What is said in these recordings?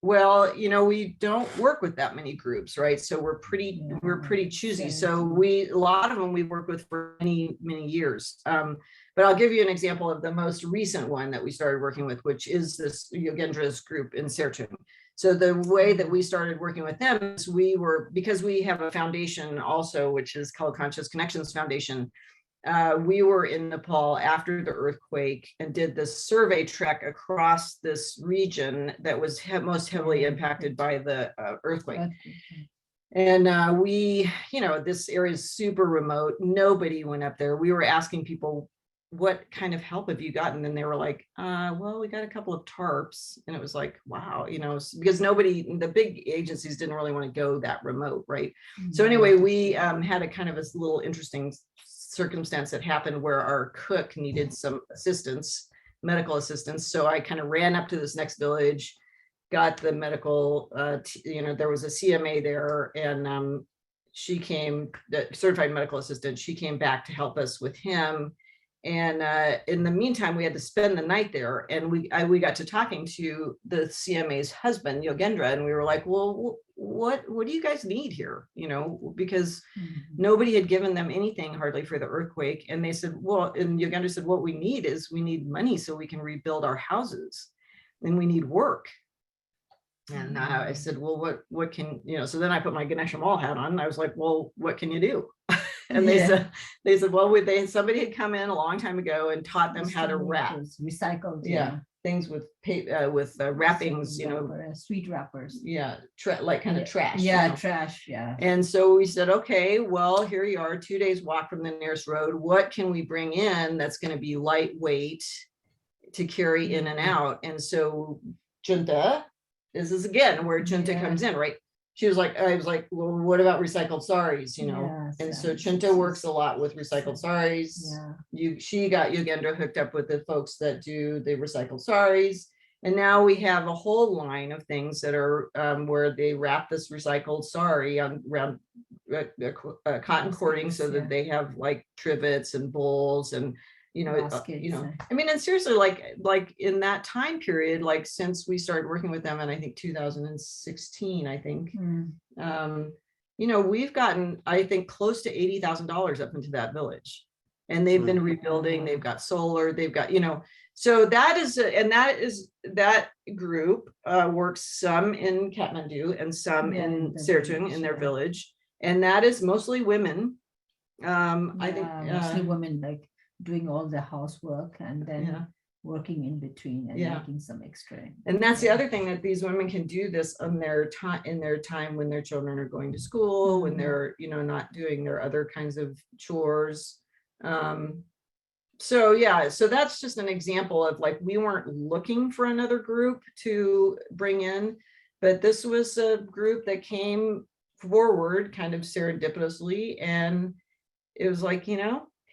Well, we don't work with that many groups, right? So we're pretty choosy. So a lot of them we work with for many, many years. But I'll give you an example of the most recent one that we started working with, which is this Yogendra's group in Sertung. So the way that we started working with them is because we have a foundation also, which is called Conscious Connections Foundation. We were in Nepal after the earthquake and did this survey trek across this region that was most heavily impacted by the earthquake. And this area is super remote. Nobody went up there. We were asking people, what kind of help have you gotten? And they were like, well, we got a couple of tarps. And it was like, wow, because the big agencies didn't really want to go that remote, right? So anyway, we had a kind of a little interesting circumstance that happened where our cook needed some assistance, medical assistance. So I kind of ran up to this next village, got the medical, there was a CMA there, and she came, the certified medical assistant, she came back to help us with him. And in the meantime, we had to spend the night there, and we got to talking to the CMA's husband, Yogendra, and we were like, well, what do you guys need here? Because nobody had given them anything hardly for the earthquake. And they said, well, and Yogendra said, what we need money so we can rebuild our houses, and we need work. And I said, well, what can, so then I put my Ganesh Himal hat on, and I was like, well, what can you do? And they said, well, somebody had come in a long time ago and taught them how to wrap. Recycled. Things with wrappings, street wrappers. Like kind of trash. Trash. And so we said, okay, well, here you are, 2 days walk from the nearest road. What can we bring in that's going to be lightweight to carry in and out? And so Chunta, this is again where Chunta comes in, right? I was like, well, what about recycled saris, and so Chunta works a lot with recycled saris. She got Yogendra hooked up with the folks that do the recycled saris. And now we have a whole line of things that are where they wrap this recycled sari around cotton cording so that they have like trivets and bowls and and seriously, like in that time period, like since we started working with them in, I think 2016, we've gotten, I think, close to $80,000 up into that village, and they've been rebuilding. They've got solar. They've got, so that group works some in Kathmandu and some in Sertung in their village, and that is mostly women. I think mostly women, like doing all the housework and then working in between and making some extra. And that's the other thing, that these women can do this in their time when their children are going to school, when they're not doing their other kinds of chores. So that's just an example of, like, we weren't looking for another group to bring in, but this was a group that came forward kind of serendipitously, and it was like,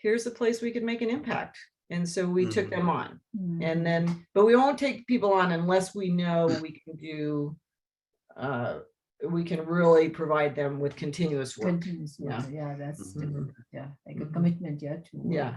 here's a place we could make an impact. And so we took them on, and then, but we won't take people on unless we know we can do, we can really provide them with continuous work. That's different. Like a commitment, to work.